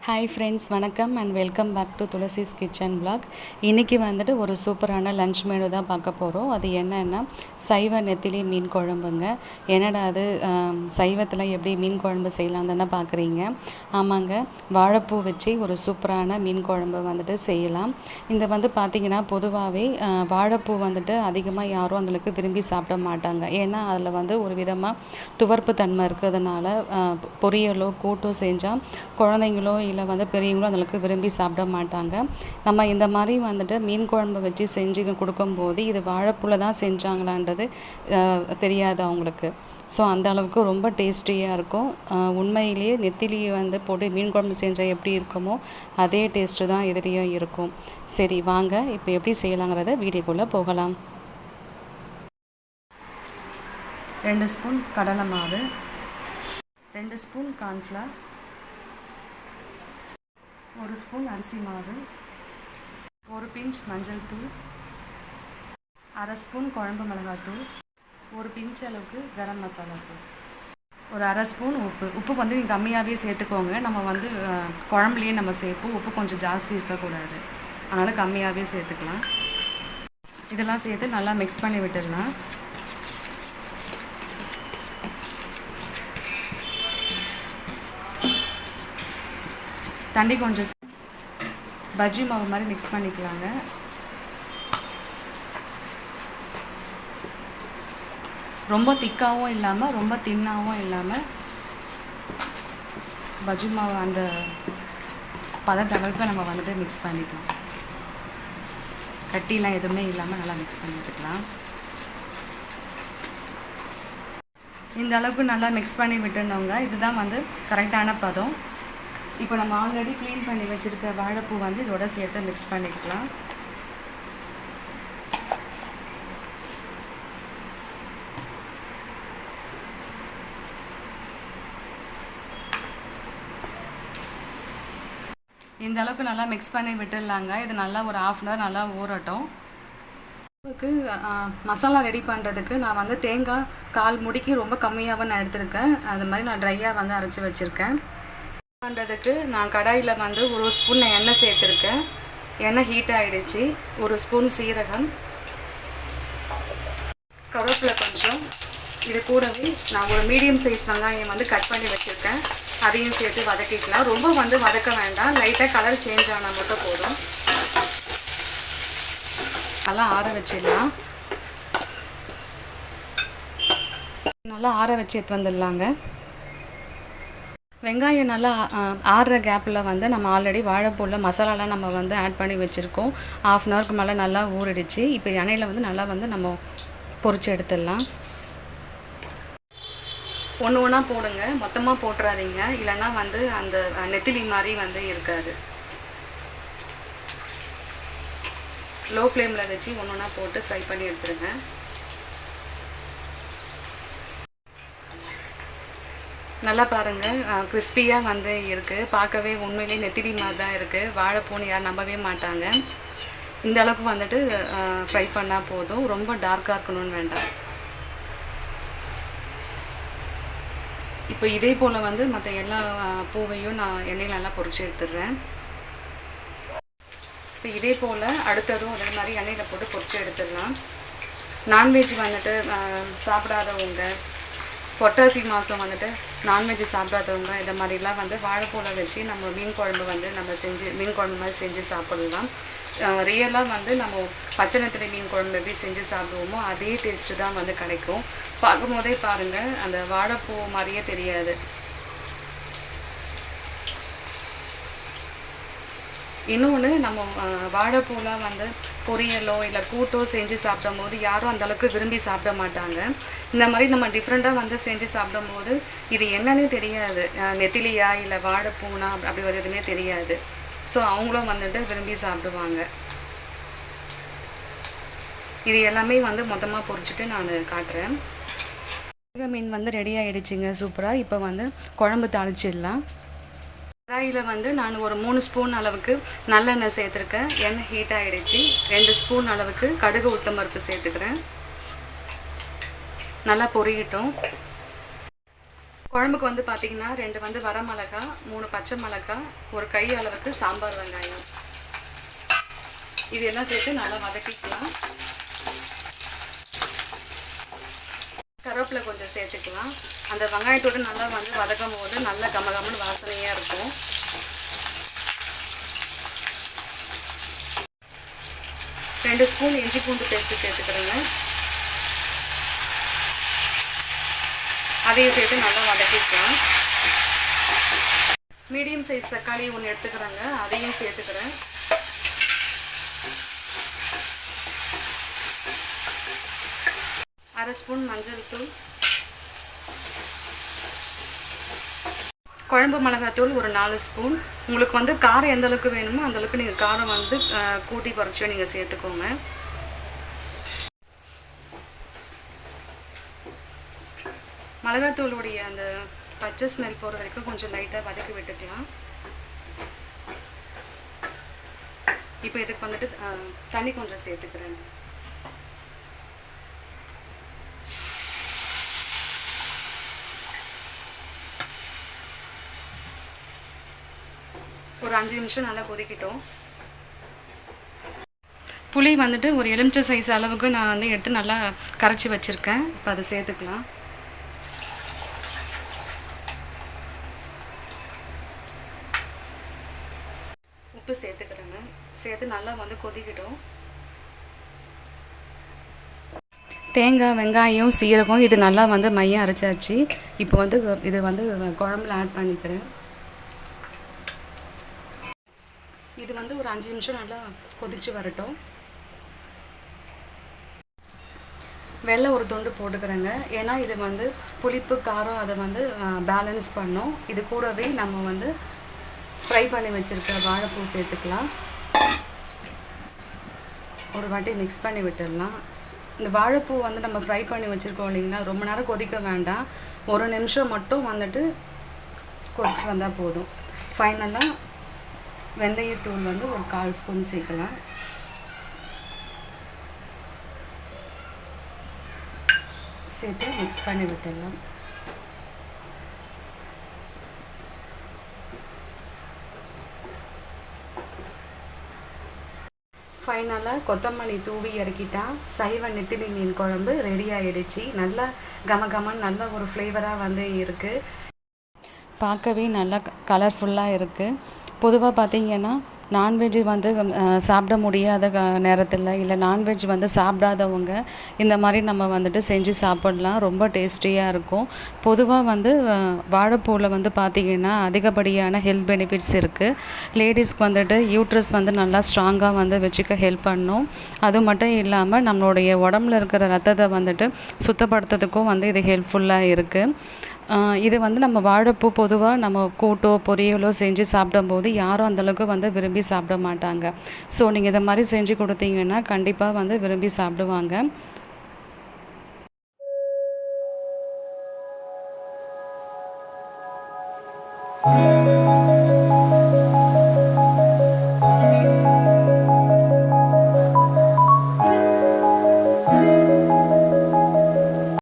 Hi friends, வணக்கம் and welcome back to Thulasi's kitchen vlog. இன்றைக்கி வந்துட்டு ஒரு சூப்பரான லன்ச் மெனு தான் பார்க்க போகிறோம். அது என்னென்னா சைவ நெத்திலி மீன் குழம்புங்க. என்னடா அது சைவத்தில் எப்படி மீன் குழம்பு செய்யலாம் தானே பார்க்குறீங்க. ஆமாங்க, வாழைப்பூ வச்சு ஒரு சூப்பரான மீன் குழம்பு வந்துட்டு செய்யலாம். இந்த வந்து பார்த்திங்கன்னா பொதுவாகவே வாழைப்பூ வந்துட்டு அதிகமாக யாரும் அந்தளவுக்கு விரும்பி சாப்பிட மாட்டாங்க. ஏன்னா அதில் வந்து ஒரு விதமாக துவர்ப்பு தன்மை இருக்கிறதுனால பொரியலோ கூட்டோ செஞ்சால் குழந்தைங்களோ இல்லை வந்து பெரியவங்களும் அந்தளவுக்கு விரும்பி சாப்பிட மாட்டாங்க. நம்ம இந்த மாதிரி வந்துட்டு மீன் குழம்பு வச்சு செஞ்சு கொடுக்கும்போது இது வாழைப்பூவில் தான் செஞ்சாங்களான்றது தெரியாது அவங்களுக்கு. ஸோ அந்த அளவுக்கு ரொம்ப டேஸ்டியாக இருக்கும். உண்மையிலேயே நெத்திலி வந்து போட்டு மீன் குழம்பு செஞ்சால் எப்படி இருக்குமோ அதே டேஸ்ட்டு தான் எதிரியும் இருக்கும். சரி வாங்க இப்போ எப்படி செய்யலாங்கிறத வீடியோக்குள்ளே போகலாம். 2 ஸ்பூன் கடலை மாவு, 2 ஸ்பூன் கார்ன்ஃப்ளவர், 1 ஸ்பூன் அரிசி மாவு, 1 பிஞ்ச் மஞ்சள் தூள், அரை ஸ்பூன் குழம்பு மிளகாத்தூள், 1 பிஞ்ச் அளவுக்கு கரம் மசாலா தூள், ஒரு அரை ஸ்பூன் உப்பு வந்து நீங்கள் கம்மியாகவே சேர்த்துக்கோங்க. நம்ம வந்து குழம்புலேயே நம்ம சேர்ப்போம். உப்பு கொஞ்சம் ஜாஸ்தி இருக்கக்கூடாது, அதனால் கம்மியாகவே சேர்த்துக்கலாம். இதெல்லாம் சேர்த்து நல்லா மிக்ஸ் பண்ணி விட்டுடலாம். தண்ணி கொஞ்சம் பஜ்ஜி மாவு மாதிரி மிக்ஸ் பண்ணிக்கலாங்க. ரொம்ப திக்காகவும் இல்லாமல் ரொம்ப தின்னாகவும் இல்லாமல் பஜ்ஜி மாவு அந்த பதத்தளவுக்கு நம்ம வந்துட்டு மிக்ஸ் பண்ணிக்கலாம். கட்டிலாம் எதுவுமே இல்லாமல் நல்லா மிக்ஸ் பண்ணிட்டுக்கலாம். இந்த அளவுக்கு நல்லா மிக்ஸ் பண்ணி விட்டுருந்தவங்க, இதுதான் வந்து கரெக்டான பதம். இப்போ நம்ம ஆல்ரெடி க்ளீன் பண்ணி வச்சுருக்க வாழைப்பூ வந்து இதோட சேர்த்து மிக்ஸ் பண்ணிக்கலாம். இந்த அளவுக்கு நல்லா மிக்ஸ் பண்ணி விட்டுடலாங்க. இது நல்லா ஒரு 1/2 அன் ஹவர் நல்லா ஊறட்டும். மசாலா ரெடி பண்ணுறதுக்கு நான் வந்து தேங்காய் 1/4 முடிக்கு ரொம்ப கம்மியாக நான் எடுத்திருக்கேன். அது மாதிரி நான் ட்ரையாக வந்து அரைச்சி வச்சுருக்கேன். பண்ணுறதுக்கு நான் கடாயில் வந்து 1 ஸ்பூன் எண்ணெய் சேர்த்துருக்கேன். எண்ணெய் ஹீட் ஆகிடுச்சு. 1 ஸ்பூன் சீரகம், கருவேப்பிலை கொஞ்சம், இது கூடவே நான் ஒரு மீடியம் சைஸ் வெங்காயம் வந்து கட் பண்ணி வச்சுருக்கேன். அதையும் சேர்த்து வதக்கிக்கலாம். ரொம்ப வந்து வதக்க வேண்டாம், லைட்டாக கலர் சேஞ்ச் ஆனால் மட்டும் போதும். நல்லா ஆற வச்சிடலாம். நல்லா ஆற வச்சு எடுத்து வந்துடலாங்க. வெங்காயம் நல்லா ஆறுற கேப்பில் வந்து நம்ம ஆல்ரெடி வாழைப்பூவில் மசாலாலாம் நம்ம வந்து ஆட் பண்ணி வச்சுருக்கோம். 1/2 அன் ஹவருக்கு மேலே நல்லா ஊறிடுச்சு. இப்போ எண்ணெயில் வந்து நல்லா வந்து நம்ம பொரிச்சு எடுத்துடலாம். ஒன்று ஒன்றா போடுங்க, மொத்தமாக போட்டுறாதீங்க, இல்லைன்னா வந்து அந்த நெத்திலி மாதிரி வந்து இருக்காது. லோ ஃப்ளேமில் வச்சு ஒன்று ஒன்றா போட்டு ஃப்ரை பண்ணி எடுத்துருங்க. நல்லா பாருங்கள், கிறிஸ்பியாக வந்து இருக்குது. பார்க்கவே உண்மையிலே நெத்திலி மாதிரி தான் இருக்குது. வாழைப்பூன்னு யாரும் நம்பவே மாட்டாங்க. இந்த அளவுக்கு வந்துட்டு ஃப்ரை பண்ணால் போதும். ரொம்ப டார்க்காக இருக்கணும்னு வேண்டாம். இப்போ இதே போல் வந்து மற்ற எல்லா பூவையும் நான் எண்ணெயில் நல்லா பொரிச்சு எடுத்துடுறேன். இப்போ இதே போல் அடுத்ததும் அதே மாதிரி எண்ணெயில் போட்டு பொரிச்சு எடுத்துடலாம். நான்வெஜ் வந்துட்டு சாப்பிடாதவங்க, புரட்டாசி மாதம் வந்துட்டு நான்வெஜ் சாப்பிடாதவங்க இந்த மாதிரிலாம் வந்து வாழைப்பூவில் வச்சு நம்ம மீன் குழம்பு வந்து நம்ம மீன் குழம்பு மாதிரி செஞ்சு சாப்பிடலாம். ரியலாக வந்து நம்ம பச்சை நெத்திலி மீன் குழம்பு எப்படி செஞ்சு சாப்பிடுவோமோ அதே டேஸ்ட்டு தான் வந்து கிடைக்கும். பார்க்கும் போதே பாருங்கள், அந்த வாழைப்பூ மாதிரியே தெரியாது. இன்னொன்று, நம்ம வாழைப்பூலாம் வந்து பொரியலோ இல்லை கூட்டோ செஞ்சு சாப்பிடும் போது யாரும் அந்தளவுக்கு விரும்பி சாப்பிட மாட்டாங்க. இந்த மாதிரி நம்ம டிஃப்ரெண்ட்டாக வந்து செஞ்சு சாப்பிடும் போது இது என்னன்னே தெரியாது, நெத்திலியா இல்லை வாழைப்பூனா அப்படி ஒரு எதுவுமே தெரியாது. ஸோ அவங்களும் வந்துட்டு விரும்பி சாப்பிடுவாங்க. இது எல்லாமே வந்து மொத்தமாக பொரிச்சிட்டு நான் காட்டுறேன். மீன் வந்து ரெடி ஆகிடுச்சிங்க சூப்பராக. இப்போ வந்து குழம்பு தாளிச்சிடலாம். கடாயில் வந்து நான் ஒரு 3 ஸ்பூன் அளவுக்கு நல்லெண்ணெய் சேர்த்துருக்கேன். எண்ணெய் ஹீட் ஆகிடுச்சு. 2 ஸ்பூன் அளவுக்கு கடுகு உளுத்தம் பருப்பு சேர்த்துக்கிறேன். நல்லா பொரியட்டும். குழம்புக்கு வந்து பார்த்திங்கன்னா 2 வந்து வரமிளகா, 3 பச்சை மிளகா, ஒரு கை அளவுக்கு சாம்பார் வெங்காயம், இது எல்லாம் சேர்த்து நல்லா வதக்கிக்கலாம். கருவேப்பிலை கொஞ்சம் சேர்த்துக்கலாம். அந்த வெங்காயத்தோடு நல்லா வந்து வதக்கும் போது நல்லா கமகமன்னு வாசனையாக இருக்கும். ரெண்டு ஸ்பூன் இஞ்சி பூண்டு பேஸ்ட்டு சேர்த்துக்கிறேங்க. அதையும் சேர்த்து நல்லா வதக்கிக்கலாம். மீடியம் சைஸ் தக்காளி ஒன்று எடுத்துக்கிறேங்க, அதையும் சேர்த்துக்கிறேன். அரை ஸ்பூன் மஞ்சள் தூள், குழம்பு மிளகாத்தூள் ஒரு 4 ஸ்பூன். உங்களுக்கு வந்து காரம் எந்த அளவுக்கு வேணுமோ அந்தளவுக்கு நீங்கள் காரம் வந்து கூட்டி குறைச்சோ நீங்கள் சேர்த்துக்கோங்க. மிளகாத்தூளுடைய அந்த பச்சை ஸ்மெல் போகிற வரைக்கும் கொஞ்சம் லைட்டாக வதக்கி விட்டுக்கலாம். இப்போ இதுக்கு வந்துட்டு தண்ணி கொஞ்சம் சேர்த்துக்கிறேன். ஒரு 5 நிமிஷம் நல்லா கொதிக்கிட்டோம். புளி வந்துட்டு ஒரு எலுமிச்சை சைஸ் அளவுக்கு நான் வந்து எடுத்து நல்லா கரைச்சி வச்சுருக்கேன். இப்போ அதை சேர்த்துக்கலாம். உப்பு சேர்த்துக்கிறேங்க. சேர்த்து நல்லா வந்து கொதிக்கிட்டோம். தேங்காய், வெங்காயம், சீரகம் இது நல்லா வந்து மையம் அரைச்சாச்சு. இப்போ வந்து இது வந்து குழம்புல ஆட் பண்ணிக்கிறேன். இது வந்து ஒரு 5 நிமிஷம் நல்லா கொதிச்சு வரட்டும். வெல்லம் ஒரு துண்டு போட்டுக்கிறேங்க. ஏன்னா இது வந்து புளிப்பு காரம் அதை வந்து பேலன்ஸ் பண்ணும். இது கூடவே நம்ம வந்து ஃப்ரை பண்ணி வச்சுருக்க வாழைப்பூ சேர்த்துக்கலாம். ஒரு வாட்டி மிக்ஸ் பண்ணி விட்டுடலாம். இந்த வாழைப்பூ வந்து நம்ம ஃப்ரை பண்ணி வச்சுருக்கோம் இல்லைங்களா, ரொம்ப நேரம் கொதிக்க வேண்டாம். 1 நிமிஷம் மட்டும் வந்துட்டு கொதிச்சு வந்தால் போதும். ஃபைனலாக வெந்தயத்தூள் வந்து ஒரு 1/4 ஸ்பூன் சேர்க்கலாம். சேர்த்து மிக்ஸ் பண்ணி விட்டுடலாம். ஃபைனலாக கொத்தமல்லி தூவி இறக்கிட்டா சைவ நெத்திலி மீன் குழம்பு ரெடி ஆகிடுச்சு. நல்லா கமகமன்னு நல்ல ஒரு ஃப்ளேவராக வந்து இருக்குது. பார்க்கவே நல்லா கலர்ஃபுல்லாக இருக்குது. பொதுவாக பார்த்திங்கன்னா நான்வெஜ் வந்து சாப்பிட முடியாத நேரத்தில் இல்லை நான்வெஜ் வந்து சாப்பிடாதவங்க இந்த மாதிரி நம்ம வந்துட்டு செஞ்சு சாப்பிட்லாம். ரொம்ப டேஸ்டியாக இருக்கும். பொதுவாக வந்து வாழைப்பூவில் வந்து பார்த்திங்கன்னா அதிகப்படியான ஹெல்த் பெனிஃபிட்ஸ் இருக்குது. லேடிஸ்க்கு வந்துட்டு யூட்ரஸ் வந்து நல்லா ஸ்ட்ராங்காக வந்து வச்சுக்க ஹெல்ப் பண்ணும். அது மட்டும் இல்லாமல் நம்மளுடைய உடம்புல இருக்கிற ரத்தத்தை வந்துட்டு சுத்தப்படுத்துறதுக்கும் வந்து இது ஹெல்ப்ஃபுல்லாக இருக்குது. இது வந்து நம்ம வாழைப்பூ பொதுவாக நம்ம கூட்டோ பொரியலோ செஞ்சு சாப்பிடும்போது யாரும் அந்தளவுக்கு வந்து விரும்பி சாப்பிட மாட்டாங்க. ஸோ நீங்கள் இதை மாதிரி செஞ்சு கொடுத்தீங்கன்னா கண்டிப்பாக வந்து விரும்பி சாப்பிடுவாங்க.